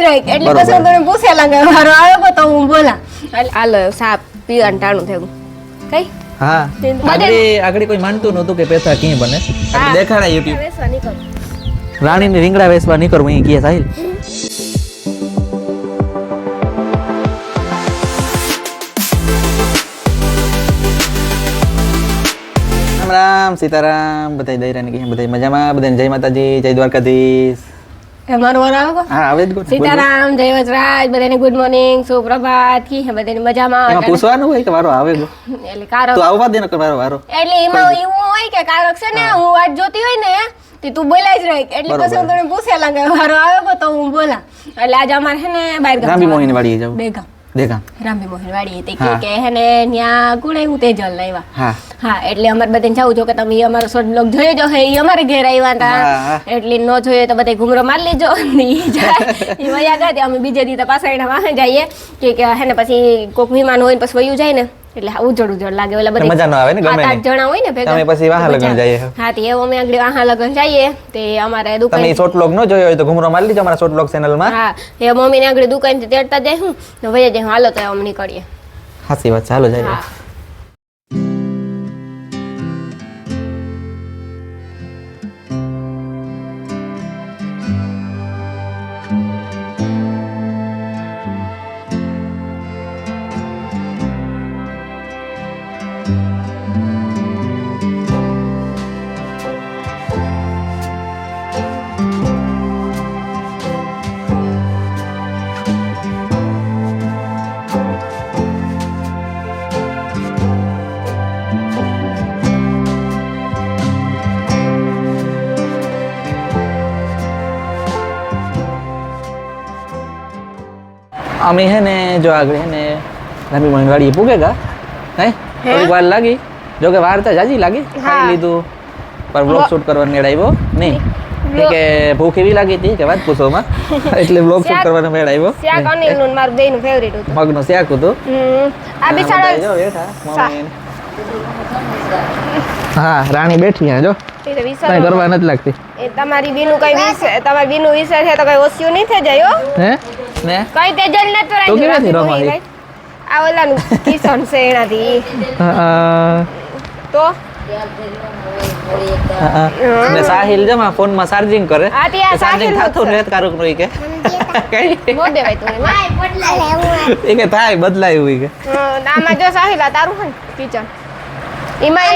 રહી એટલે પછી હું તને પૂછેલા કે મારો આવ્યો તો હું બોલા હાલો સાપ પીવાનું ટાણું થયું કઈ હા આગળ કોઈ માનતું નહોતું કે પેથા ક્યાં બને એટલે દેખાડા યુટ્યુબ રાણીને રીંગણા વેચવા નીકળવું અહીં કહે સાહિલ રામ રામ સીતારામ બધાય દૈરાની કે બધાય મજામાં બધાને જય માતાજી જય દ્વારકાધીશ મારો વાર આવે હા આવે જ ગો સીતારામ જય વજરાજ બધાને ગુડ મોર્નિંગ સુપ્રભાત કી હે બધાને મજામાં એમાં પૂછવાનું હોય કે વારો આવે ગો એટલે કારક તું આવવા દે ને કે મારો વારો એટલે એમાં એવું હોય કે કારક છે ને હું વાત જોતી હોય ને તે તું બોલાય જ રહી એટલે પછી હું તને પૂછેલા કે મારો આવ્યો તો હું બોલા એટલે આજે અમારે છે ને બહાર ગામ રામજી મોહીની વાડીએ જાવ બેગામ દેખા રામજી મોહન વાડી તે કે હે ને ન્યા ગુણે હું તેજલ લાવ્યા હા હા એટલે અમારે બધાને જાવું જો કે તમે અમારો શોર્ટ બ્લોગ જોયો જો હે ઈ અમારે ઘેર આવ્યા હતા એટલે ન જોઈએ તો બધા ઘુમરો મારી લેજો ઈ વયા ગયા અમે બીજે દી તો પાછા એના વાહે જઈએ કે હે ને પછી કોક વિમાન હોય ને પછી વયું જાય ને એટલે ઉજળ લાગે ઓલા બધા મજા ન આવે ને ગમે સાત જણા હોય ને ભેગા તમે પછી વાહ લગન જઈએ હા તે એવું અમે આગળ વાહ લગન જઈએ તે અમારે દુકાન તમે શોર્ટ બ્લોગ ન જોયો હોય તો ઘુમરો મારી લીજો અમારા શોર્ટ બ્લોગ ચેનલ માં હા એ મમ્મી ને આગળ દુકાન થી તેડતા જાય હું તો વયા જાય હાલો તો અમે નીકળીએ હાસી વાત ચાલો જઈએ હા અમે હે ને જો આગળ હે ને રામી મોહન વાડીએ પૂગેગા હે થોડીક વાર લાગી જો કે વાર તો જાજી લાગી ખાઈ લીધું પર વ્લોગ શૂટ કરવાનો મેળ આવ્યો નહીં કે ભૂખ એવી લાગી હતી કે વાત પૂછો માં એટલે વ્લોગ શૂટ કરવાનો મેળ આવ્યો શાક અનિલનું ને મારું બેયનું ફેવરિટ હતું મગનો શાક હતું આ બિચારા જો બેઠા મમ્મી હા રાણી બેઠી હે જો કઈ કરવા નથી લાગતી એ તમારી બીનું કઈ વિશે તમારી બીનું વિશે છે તો કઈ ઓછું નહીં થઈ જાય હો હે ને કઈ તેજલ ન તો તું કેવાથી રમાડી આ ઓલાનું કિશન છે એનાથી તો ને સાહિલ જમા ફોન માં ચાર્જિંગ કરે આ ત્યાં ચાર્જિંગ થાતું ને કારુક રોઈ કે નો દેવાય તું એમાં એ કે થાય બદલાય હોય કે આમાં જો સાહિલ આ તારું હે કિચન એમાં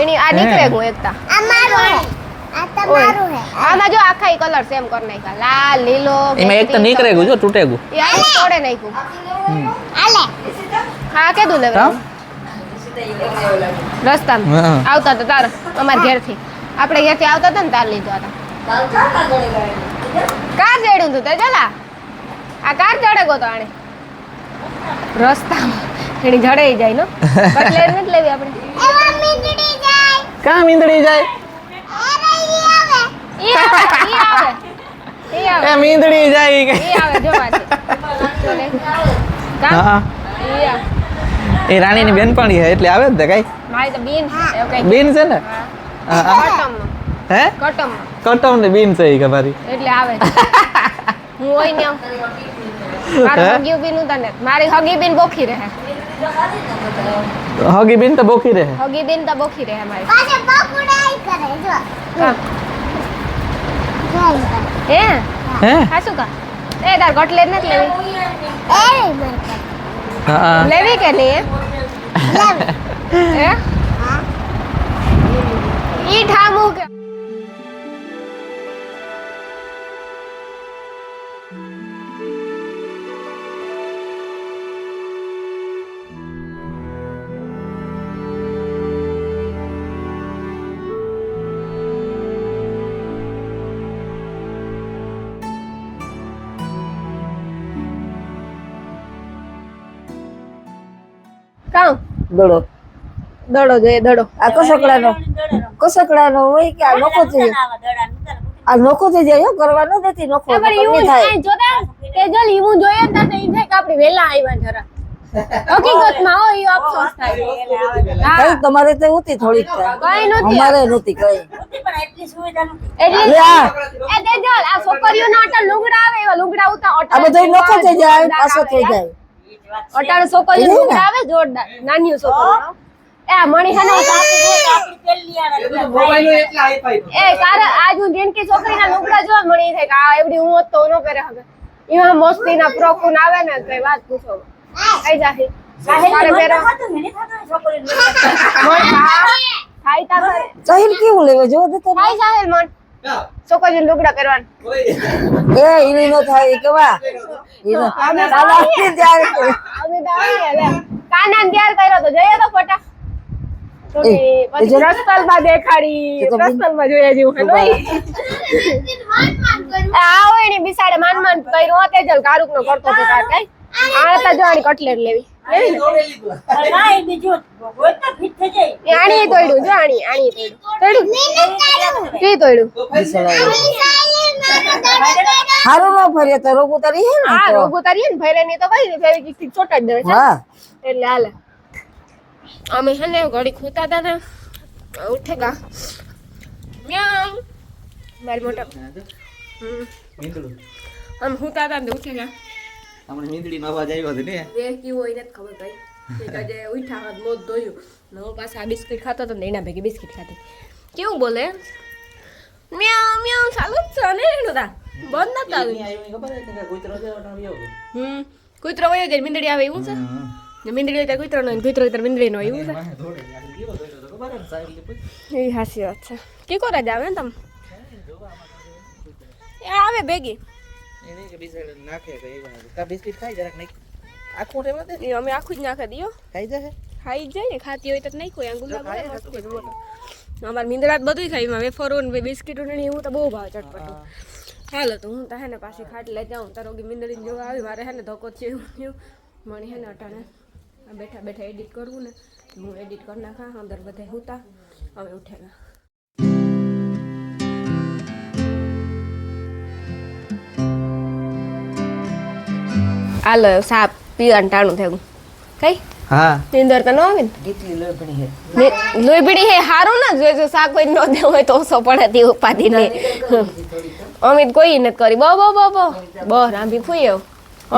એની આ નીકળે ગો એકતા અમારું હે આ તમારું હે આમાં જો આખા ઈ કલર સેમ કર નાખ્યા લાલ લીલો એમાં એક તો નીકળે ગયું જો તૂટે ગયું એ આ તોડે નાખ્યું આલે હા કેદું લેવા રસ્તામાં આવતા તો તાર અમાર ઘેરથી આપણે ઘેરથી આવતા હતા ને તાર લીધો હતા કાર ચડ્યું તું તે ચલા આ કાર ચડે ગો તો આણે રસ્તામાં એની જડે જાય નો કટલેર નથી લેવી આપણે એવા મીંદડી જાય કા મીંદડી જાય ઈ આવે એ મીંદડી જાય કે ઈ આવે જો વાતે ચોલે કા હા ઈ આવે એ રાણીની બેનપણી છે એટલે આવે જ ને કઈ મારી તો બીન એવું કઈ બીન છે ને કટમ હે કટમ કટમ ને બીન છે કે મારી એટલે આવે હું હોય ને મારી હગી બીન તને મારી હગી બીન બોખી રહે હગી બીન તો બોખી રહે હગી બીન તો બોખી રહે મારી પાછે બકુડાઈ કરે જો હે હે હા શું કા એ તાર કટલેટ નથી લેવી એવી મરકત હા લેવી કે નહીં હે ઈ ઠામું કે કામ દડો દડો જોઈએ દડો આ કસકડાનો હોય કે આ નોખો થઈ જાય આ નોખો થઈ જાય હો, કરવાનો નથી નોખો પણ નકર ઈવું નહીં થાય જોતા તેજલ ઈવું જોઈએ તા તો ઈ થાય કે આપણે વેલા આવ્યા જરા હકીકતમાં ઈ અફસોસ થાય હા કઈ તમારે તો ઉતી થોડીક થાય. કઈ નથી અમારે નહોતી કઈ. એટલે લે આ એ તેજલ આ છોકરીઓના અટલ લુગડા આવે એવા લુગડા ઉતા આ બધું નોખો થઈ જાય પાછો થઈ જાય. અટાણ છોકરીઓ લુગડા આવે જોરદાર નાની છોકરીઓ એ આ મણી હે ને એ તારે આજ હું જેનકી છોકરીના લુગડા જોવા મળી થાય કે આ એવડી હું હોત તો ન કરે હવે એમાં મસ્તીના ફ્રોકુન આવે ને તો વાત પૂછો કઈ જાહી તારે પેરો ખાઈ તા કરે સાહિલ કેવું લેવે જો તો ખાઈ જાહે મન છોકરીઓ લુગડા પહેરવાનું એ ઈની નો થાય એ કેવા ઈનો કાલાથી ત્યારે અમે દાવી લે કાનાને તૈયાર કર્યો તો જોઈએ તો ફોટા તો પછી રસ્તલમાં દેખાડી રસ્તલમાં જોયા જેવું હે નઈ આવો એની બિસાડે માન કર્યો તેજલ કારુક નો કરતો તો કાર કઈ આતા જોવાની કટલેટ લેવી આણી તોડ્યું જો આણી તોડ્યું કી તોડ્યું હારું નો ફરે તો રોગ ઉતારી હે ને હા રોગ ઉતારીએ ને ફેરે ની તો ભાઈ ફેરે કી છોટ જ દે હા એટલે હાલે અમે હે ને ઘડી ખોતા હતા ને ઉઠેગા મ્યાઉ મારી મોટા આમ હુતા હતા ને ઉઠેગા આપણે મીંદડીનો અવાજ આવ્યો હતો ને એ કેવું હોય નથી ખબર ભાઈ કે આજે ઉઠા હાથ મોત ધોયું ને હું પાછા આ બિસ્કિટ ખાતો હતો ને એના ભેગી બિસ્કિટ ખાતી કેવું બોલે મ્યાઉ મ્યાઉ ચાલુ જ છે ને એનું તા બંધ નતા આવ્યું ખબર છે કે કૂતરો છે ઓટો આવ્યો કૂતરો વયો જાય મીંદડી આવે એવું છે ને મીંદડી હોય ત્યારે કૂતરો નો કૂતરો ત્યારે મીંદડી નો એવું છે એ હાસી વાત છે કી કોરા જ આવે ને તમે એ આવે ભેગી એને કે બિસ્કિટ નાખે કે એવા કા બિસ્કિટ ખાઈ જરાક નહીં આખું રેવા દે એ અમે આખું જ નાખી દઈએ ખાઈ જશે ખાઈ જ જાય ને ખાતી હોય તો નહીં કોઈ આંગુલા અમારે મીંદડા બધું ખાઈ એમાં વેફરો ને બિસ્કીટો ને એવું તો બહુ ભાવ ચટપટું હાલો તો હું તો હે ને પાછી ખાટલે જાઉં તારો મીંદડી જોવા આવી મારે હે ને ધક્કો છે એવું મણી હે ને અટાણે બેઠા બેઠા એડિટ કરવું ને હું એડિટ કરી નાખા અંદર બધા હુતા હવે ઉઠેલા હાલો સાપ પીવાનું ટાણું થયું કઈ હા નીંદર તો ન આવે ને કેટલી લોભણી હે લોહી પીડી હે હારું ને જો શાક કોઈ ન દેવું હોય તો ઓછો પડે તે ઉપાધિ ને અમિત કોઈ નથી કરી બો રાંભી ફૂઈ આવ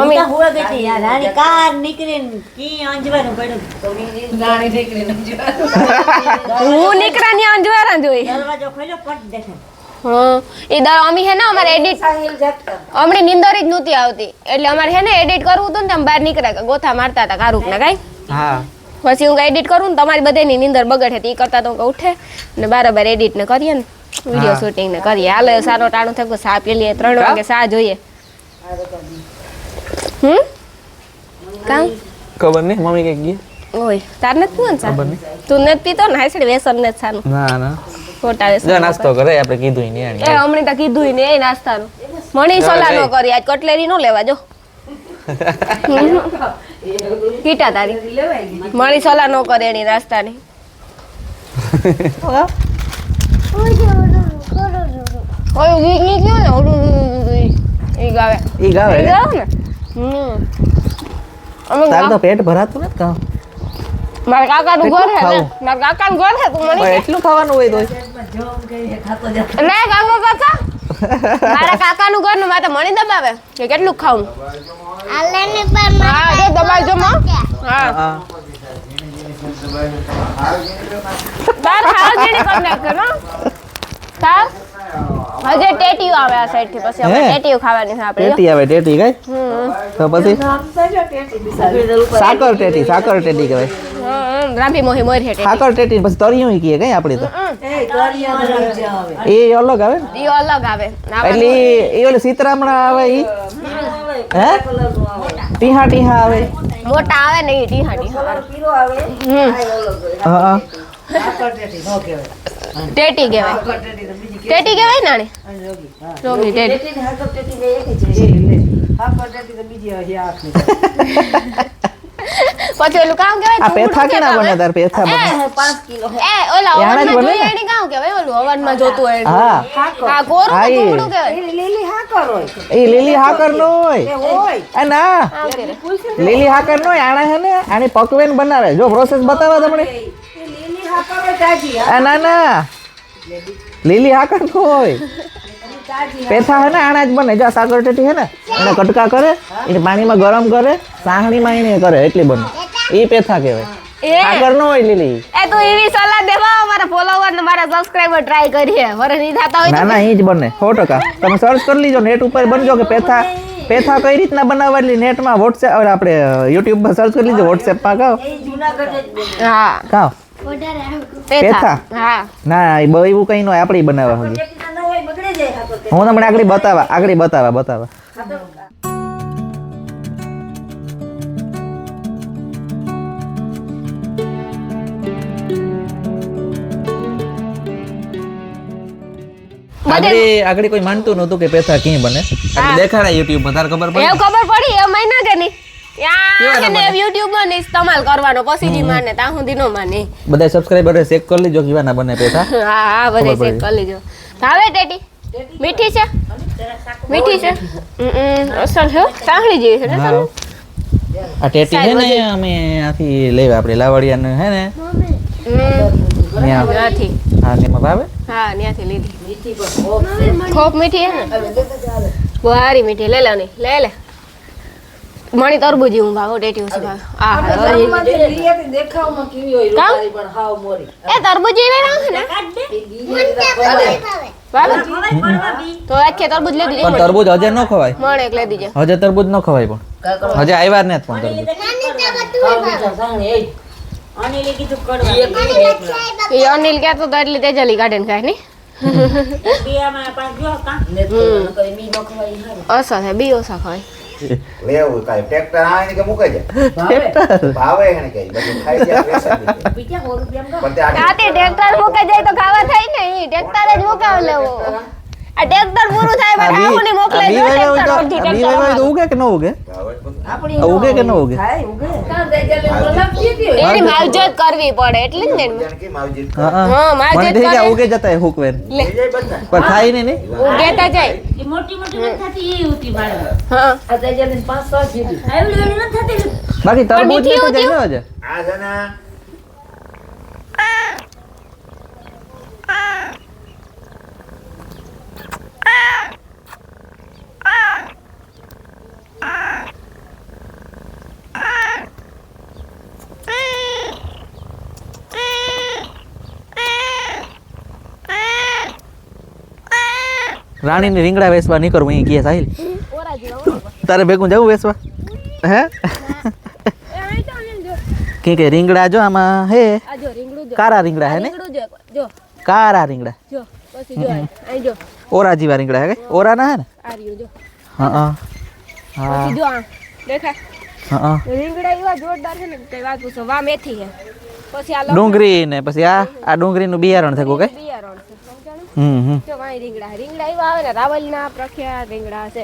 અમિત હુવા બેઠી યાર રાણી કાર નીકળીને કી અંજવાનું પડ્યું રાણી નીકળીને હું નીકળાની અંજવારા જોઈ દરવાજો ખોલ્યો પટ દેખાય હા એ અમી હે ને અમારે એડિટ અમને નીંદર જ નહોતી આવતી એટલે અમારે હે ને એડિટ કરવું હતું ને તમે બહાર નીકળ્યા ગોથા મારતા હતા કારુક ને કઈ હા પછી હું એડિટ કરું ને તમારી બધાની નીંદર બગડે એ કરતા તો ઉઠે ને બરાબર એડિટ ને કરીએ ને વિડીયો શૂટિંગ ને કરીએ હાલે સારો ટાણું થયું સા પી લઈએ 3 વાગે સા જોઈએ કામ ખબર નહીં મમ્મી કઈ ગઈ ઓય તાર નથી પીવું સા તું નથી પીતો ને હાઈસડી વેસન ને સાનું ના ખોટા વેસન જો નાસ્તો કરે આપણે કીધું નહીં એ હમણે તો કીધું ને એ નાસ્તાનું મણી સલાહ નો કરી આજ કટલેરી નો લેવા જો કીટા તારી મણી સલાહ નો કરે એની નાસ્તાની ઓય ઈ ક્યું ને ઈ ગાવે ઈ ગાવે ને અમે તાર તો પેટ ભરાતું નથી કા મારા કાકાનું ઘર હે ને મારા કાકાનું ઘર હે તું મને એટલું ખાવાનું હોય તો ના કાકા મારા કાકાનું ઘર ને મારે મણી દબાવે કે કેટલું ખાવું આલેને પર હા જો દબાઈ જો માં હા હા બાર ખાવા જેડી કર નાખે ને તાર હજે ટેટીઓ આવે આ સાઈડ થી પછી આપણે ટેટીઓ ખાવાની છે આપણે ટેટી આવે ટેટી કઈ તો પછી સાકર ટેટી કહેવાય રાંભી મોહી મોર હે ટેટી સાકર ટેટી પછી તરિયું કીએ કઈ આપણે તો એ અલગ આવે ને ઈ અલગ આવે એટલે એ ઓલી સીતરામણા આવે ઈ હે ટીહા આવે મોટા આવે ને ઈ ટીહા કિલો આવે હા ટેટી કહેવાય ટેટી કહેવાય નાની રોગી ટેટી પછી ઓલું કામ કહેવાય આ પેથા કેના બને તાર પેથા બને 5 કિલો એ ઓલા યાણા જ ઓવનમાં બને જોઈએ ને? એની કામ કહેવાય ઓલું હવનમાં જોતું હોય એનું. હા હા કોરું હા, એ. ટુકડું કહેવાય એ લીલી હાકર હોય એ લીલી હાકર નો હોય હોય આ ના આમ કરે. લીલી હાકર નો હોય આણા હે ને આની પકવેન બનાવે જો પ્રોસેસ બતાવો તમને એ લીલી હાકર હોય તાજી આ ના ના લીલી હાકર નો હોય પેથા હે ને આણા જ બને જો સાગર ટેટી હે ને એને કટકા કરે એને પાણીમાં ગરમ કરે સાહણીમાં એને કરે એટલી બને એ પેથા કહેવાય એ હાકર નો હોય લીલી એ તું એવી સલાહ દેવા મારા ફોલોવર ને મારા સબસ્ક્રાઇબર ટ્રાય કરીએ વરે નહીં થતા હોય ના ના એ જ બને 100% તમે સર્ચ કરી લીજો નેટ ઉપર બનજો કે પેથા કઈ રીતના બનાવવા એટલી નેટમાં વોટ્સએપ આપણે યુટ્યુબ પર સર્ચ કરી લીજો વોટ્સએપમાં કહો એ જુનાગઢ જ બોલે. હા કહો પેથા પેથા? હા ના એ એવું કઈ ન હોય આપણે બનાવવા હોય ટેકીના ન હોય બગડે જાય હાકર તે. હું તમને આગળ બતાવા આગળ કોઈ માનતું નહોતું કે પેથા ક્યાં બને આપણે દેખાડા યુટ્યુબ પર તાર ખબર પડી એવું ખબર પડી એ મહિના કે નહીં કેવા યા ના ને યુટ્યુબ માં ને ઇસ્તેમાલ કરવાનો પછી જી માને તા સુધી નો માને બધા સબસ્ક્રાઇબર ચેક કરી લીજો કેવા ના બને પેથા હા હા બધે ખબર ચેક પડી. કરી લીજો ભાવે ટેટી મીઠી છે મીઠી છે અસલ છે સાંભળી જેવી છે ને હા. તને આ ટેટી છે ને અમે આથી લેવા આપણે લાવડિયાને હે ને ત્યાં ત્યાંથી હા એમાં ભાવે હા ત્યાંથી લીધી ખૂબ મીઠી હે ને બહારી મીઠી લે લે લે મણી તરબૂજી હું ભાવ ટેટી ઓછી ભાવ આ લીલી હતી દેખાવમાં કેવી હોય કામ? રૂપાળી પણ હાવ મોરી એ તરબૂજી લઈ રાખે ને ભાવે ખવાય પડવા બી. તો આખે તરબૂજ લઈ દીજે પણ તરબૂજ હજે ન ખવાય મણ એક લઈ દીજે હજે તરબૂજ ન ખવાય પણ હજે આવ્યા જ નથી પણ તરબૂજ અનિલે કીધું કડવા. એ અનિલ કહેતો તો એટલે તેજલી કાઢે ને ખાય નહીં બિયામાં પાછ જો કાં. ઓછા થાય બી ઓછા ખાય લેવું કાંઈ ટ્રેક્ટર આવે ને કે મૂકે જાય ભાવે એને કઈ બધું ખાઈ જાય પૈસા દીધે. પણ તે આખી રાતે ટ્રેક્ટર મૂકે જાય તો ખાવા થાય ને ઈ ટ્રેક્ટર જ મુકાવ લેવો આ ટ્રેક્ટર પૂરું થાય આ પણ બી- આવું મોકલે આ બી જો વાવ્યા હોય ટ્રેક્ટર તો- અડધી આ બી ટ્રેક્ટર વાવ્યા હોય તો ઉગે કે ન ઉગે ભાવે જ બધું. આપણી આ ઉગે કે ન ઉગે થાય ઉગે કાં દેજલે લપસી ગઈ હોય. એની માવજત કરવી પડે એટલે જ ને એનું. જાણે કેમ આવજી હા હા, હા માવજત મને થઈ કરે. ગયા ઉગે જતા હુકવે લે જાય બધા પણ થાય નહીં ઉગેતા જાય એ મોટી મોટી નથી થતી એ ઉતી બાળવા. હા આ દેજલે 5-6 જીવી આવડી ઓલી નથી થતી. બાકી તરબૂજ મીઠી ને તો હોતી જાય ને હજે આ છે ને રાણીની રીંગણા વેચવા નીકળવું અહીં કે સાહિલ તારે ભેગું જવું વેચવા હે કે રીંગણા જો આમાં હે આ જો રીંગણું જો કારા રીંગણા હે ને રીંગણું જો જો કારા રીંગણા જો પછી જો અહીં જો ઓરા જેવા રીંગણા હે કે ઓરા ના હે ને આ રહ્યું જો હા હા હા પછી જો આ દેખાય હા રીંગણા એવા જોરદાર છે ને કઈ વાત પૂછો વા મેથી છે પછી આ ડુંગળી ને પછી આ ડુંગળીનું બિયારણ થયું કે બિયારણ છે સમજાણું હમ જો કાંઈ રીંગણા એવા આવે ને રાવલના પ્રખ્યાત રીંગણા છે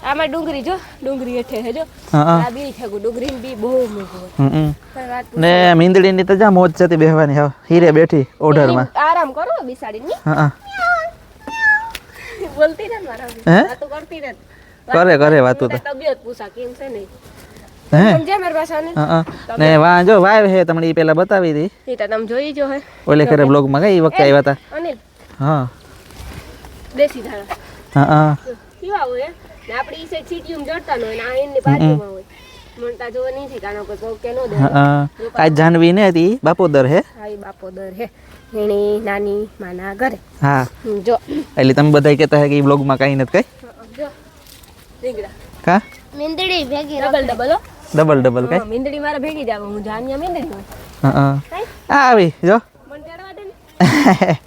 આમાં ડુંગળી જો ડુંગળી હેઠે છે જો હા આ બી થયું ડુંગળી બી બહુ મોટું હોય હમ કઈ વાત ને મીંદડીની તો જા મોજ જતી બેહવાની હવે હીરે બેઠી ઓઢરમાં પૂછો. આરામ કરો બિસાડીને હા હા બોલતી ને મારા હે? વાતો કરતી ને કરે વાતું તો તબિયત પૂછા કેમ છે નહીં હે સમજ્યા મારી ભાષાને હા હા ને વાં જો વાવ હે તમને ઈ પેલા બતાવી હતી એ તો તમે જોઈ જો હે ઓલે ખરે બ્લોગમાં ગઈ વખતે આવ્યા હતા અનિલ હા દેશી ધાણા હા હા કેવા હોય ને આપણી ઈ સાઈડ સીટીયું જડતા ન હોય ને આ એની બાજુમાં હોય મનતા જોવા નહીં થી કારણ કે પગ કે નો દે હા હા આજ જાનવી ને હતી બાપોદર હે હા ઈ બાપો દર હે એની નાની માના ઘરે હા જો એટલે તમે બધા કહેતા હે કે ઈ બ્લોગમાં કાંઈ નથી કઈ જો રીંગણા કા મીંદડી ભેગી ડબલ ડબલ હો ડબલ કઈ હા, મીંદડી મારે ભેગી જાવ હું જાનિયા મીંદડી હોય હા હા આ આવી જો મન તેડવા દે ને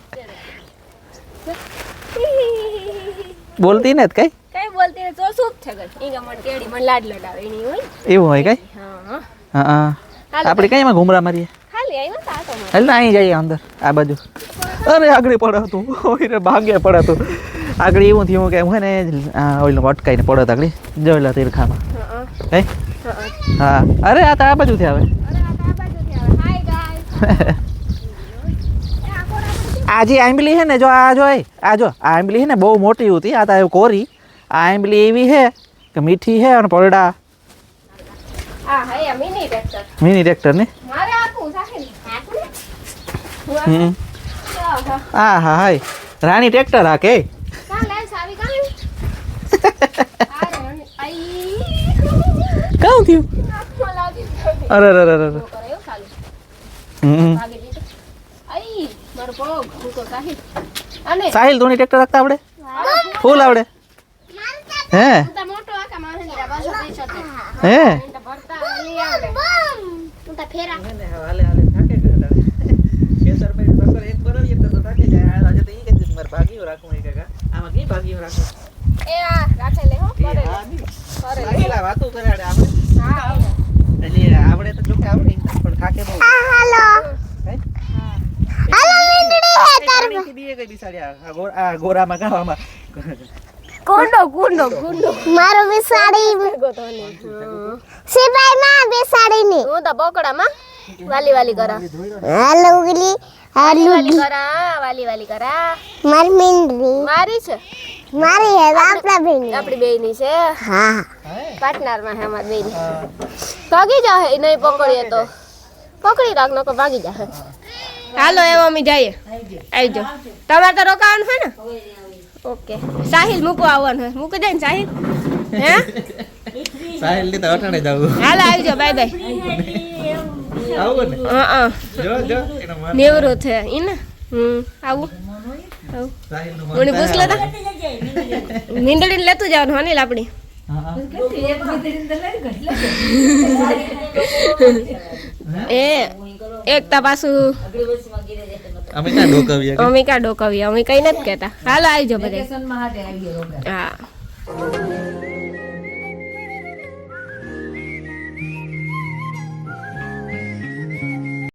બોલતી ને કઈ કઈ બોલતી ને તો શું છે ગઈ ઈ ગમણ કેડી મન લાડ લડાવે એની હોય એવું હોય કઈ હા હા હા આપણે કઈ એમાં ઘુમરા મારીએ ખાલી આવ્યો તા તો મને એટલે અહીં જઈએ અંદર આ બાજુ અરે આગળ પડે હતું ઓય રે ભાગે પડે હતું આગળ એવું થયું કે હું હે ને ઓઈલનો અટકાઈને પડત આગળ જોયેલા તીરખામાં હા હે હા અરે આ તો આ બાજુથી આવે આ જે આંબલી છે ને જો આ જો આ જો આ આંબલી છે ને બહુ મોટી હતી આ તો કોરી આ આંબલી એવી છે કે મીઠી છે અને પરડા મિની ટ્રેક્ટર ને હા હા હાય રાણી ટ્રેક્ટર હા કે કામ થયું અરે અરે અરે અરે સાહિલ ધોની ટ્રેક્ટર રાખતા આવડે ફૂલ આવડે હે હે ગોરામાં ગાવામાં મારો બેસાડી સિપાઈ માં બેસાડી ની હું તો બોકડામાં વાલી વાલી કરા હાલો ગલી વાલી કરા વાલી વાલી કરા મારી મિંદરી મારી છે મારી હે આપણા બેન આપણી બેયની છે હા પાર્ટનર માં હે અમારી બેયની ભાગી જાહે નહીં પકડીએ તો પકડી રાખ નકો ભાગી જાહે હાલો એવો અમે જઈએ આવજો તમારે તો રોકાવાનું છે ને ઓકે સાહિલ મૂકવા આવવાનું છે મૂકી દે ને સાહિલ હે સાહિલ ની તો અટાણે જાવું હાલો આવજો બાય બાય આવું ને હા જો જો એનો માર નેવરો છે ઈને આવું આવું સાહિલ નું મને પૂછ લેતા મીંદડીને લેતું જવાનું હનીલ આપણી એ એક તા પાછું અમે ક્યાં ડોકાવીએ અમે ક્યાં ડોકાવીએ અમે કઈ નથી કહેતા હાલો આવજો બધા હા